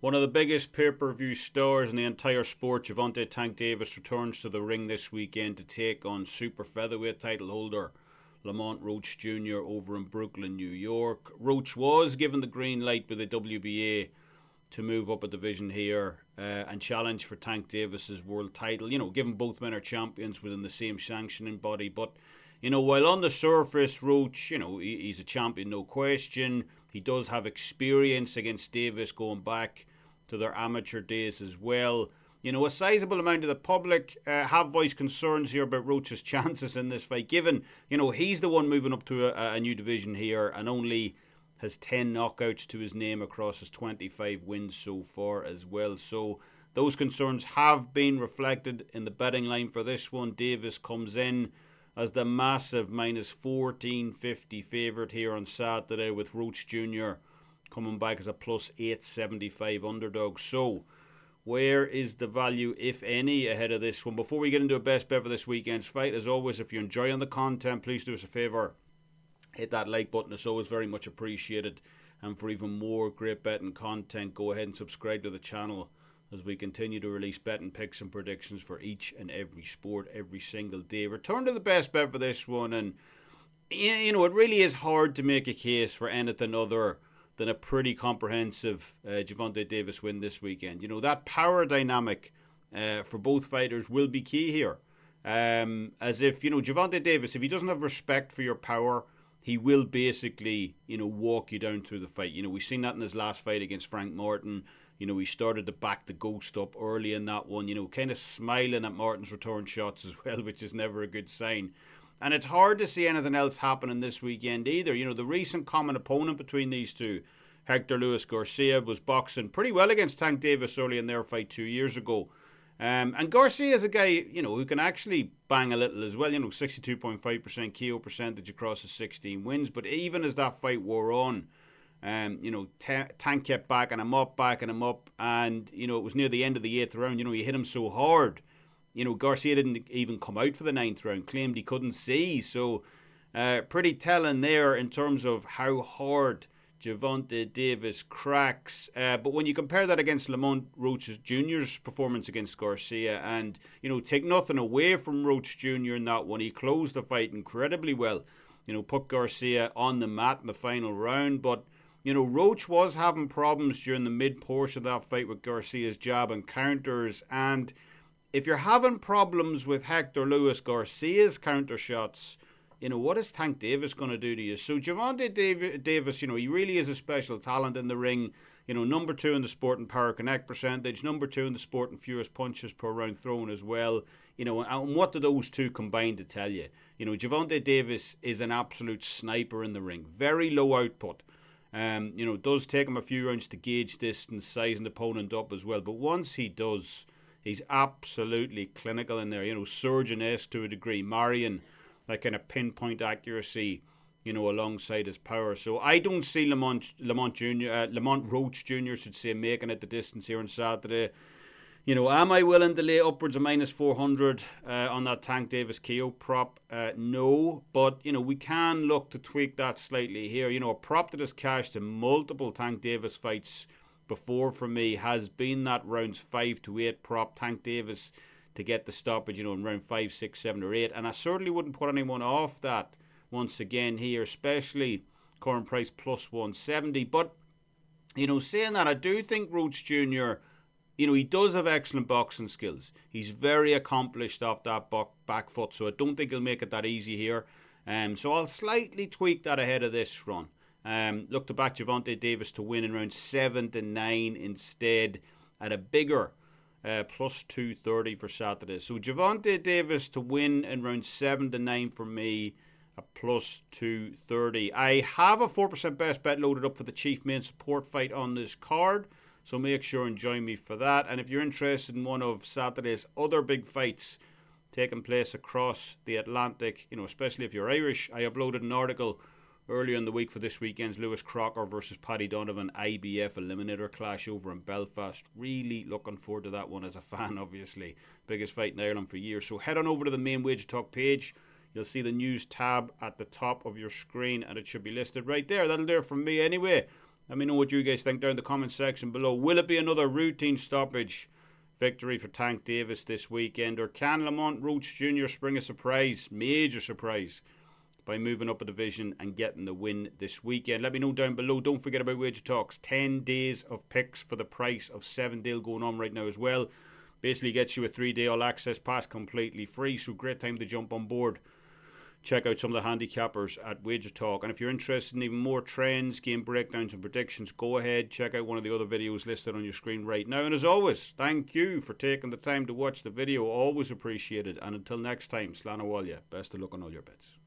One of the biggest pay-per-view stars in the entire sport, Gervonta "Tank" Davis, returns to the ring this weekend to take on super featherweight title holder Lamont Roach Jr. over in Brooklyn, New York. Roach was given the green light by the WBA to move up a division here and challenge for Tank Davis's world title. You know, given both men are champions within the same sanctioning body. But, you know, while on the surface, Roach, you know, he's a champion, no question. He does have experience against Davis going back to their amateur days as well. You know, a sizable amount of the public have voiced concerns here about Roach's chances in this fight, given, you know, he's the one moving up to a new division here and only has 10 knockouts to his name across his 25 wins so far as well. So those concerns have been reflected in the betting line for this one. Davis comes in as the massive minus 1450 favourite here on Saturday, with Roach Jr. coming back as a plus 875 underdog. So where is the value, if any, ahead of this one? Before we get into a best bet for this weekend's fight, as always, if you're enjoying the content, please do us a favour. Hit that like button. It's always very much appreciated. And for even more great betting content, go ahead and subscribe to the channel as we continue to release betting picks and predictions for each and every sport every single day. Return to the best bet for this one. And, you know, it really is hard to make a case for anything other than a pretty comprehensive Gervonta Davis win this weekend. You know, that power dynamic for both fighters will be key here. As if, you know, Gervonta Davis, if he doesn't have respect for your power, he will basically, you know, walk you down through the fight. You know, we've seen that in his last fight against Frank Martin. You know, he started to back the ghost up early in that one, you know, kind of smiling at Martin's return shots as well, which is never a good sign. And it's hard to see anything else happening this weekend either. You know, the recent common opponent between these two, Hector Luis Garcia, was boxing pretty well against Tank Davis early in their fight 2 years ago. And Garcia is a guy, you know, who can actually bang a little as well. You know, 62.5% KO percentage across his 16 wins. But even as that fight wore on, you know, Tank kept backing him up. And, you know, it was near the end of the 8th round. You know, he hit him so hard. You know, Garcia didn't even come out for the 9th round, claimed he couldn't see. So, pretty telling there in terms of how hard Gervonta Davis cracks. But when you compare that against Lamont Roach Jr.'s performance against Garcia, and, you know, take nothing away from Roach Jr. in that one, he closed the fight incredibly well. You know, put Garcia on the mat in the final round. But, you know, Roach was having problems during the mid-portion of that fight with Garcia's jab and counters. And if you're having problems with Hector Luis Garcia's counter shots, you know, what is Tank Davis going to do to you? So Gervonta Davis, you know, he really is a special talent in the ring. You know, number 2 in the sport in power connect percentage, number 2 in the sport in fewest punches per round thrown as well. You know, and what do those two combine to tell you? You know, Gervonta Davis is an absolute sniper in the ring. Very low output. You know, it does take him a few rounds to gauge distance, size an opponent up as well. But once he does, he's absolutely clinical in there. You know, surgeon-esque to a degree. Marrying that kind of pinpoint accuracy, you know, alongside his power. So I don't see Lamont Roach Jr. should say, making it the distance here on Saturday. You know, am I willing to lay upwards of minus 400 on that Tank Davis KO prop? No, but, you know, we can look to tweak that slightly here. You know, a prop that has cashed in multiple Tank Davis fights before for me has been that rounds 5 to 8 prop. Tank Davis to get the stoppage, you know, in round 5, 6, 7 or 8. And I certainly wouldn't put anyone off that once again here, especially current price plus 170. But, you know, saying that, I do think Roach Jr., you know, he does have excellent boxing skills. He's very accomplished off that back foot, so I don't think he'll make it that easy here. So I'll slightly tweak that ahead of this run. Look to back Gervonta Davis to win in round 7 to 9 instead at a bigger plus 230 for Saturday. So Gervonta Davis to win in round 7 to 9 for me, a plus 230. I have a 4% best bet loaded up for the chief main support fight on this card, so make sure and join me for that. And if you're interested in one of Saturday's other big fights taking place across the Atlantic, you know, especially if you're Irish, I uploaded an article earlier in the week for this weekend's Lewis Crocker versus Paddy Donovan IBF Eliminator clash over in Belfast. Really looking forward to that one as a fan, obviously. Biggest fight in Ireland for years. So head on over to the main Wage Talk page. You'll see the news tab at the top of your screen and it should be listed right there. That'll do it from me anyway. Let me know what you guys think down in the comment section below. Will it be another routine stoppage victory for Tank Davis this weekend, or can Lamont Roach Jr. spring a surprise, major surprise, by moving up a division and getting the win this weekend? Let me know down below. Don't forget about Wager Talks. 10 days of picks for the price of 7 deal going on right now as well. Basically gets you a 3-day all access pass completely free, so great time to jump on board. Check out some of the handicappers at Wager Talk. And if you're interested in even more trends, game breakdowns and predictions, go ahead, check out one of the other videos listed on your screen right now. And as always, thank you for taking the time to watch the video. Always appreciated. And until next time, Slán Bhfuil. Best of luck on all your bets.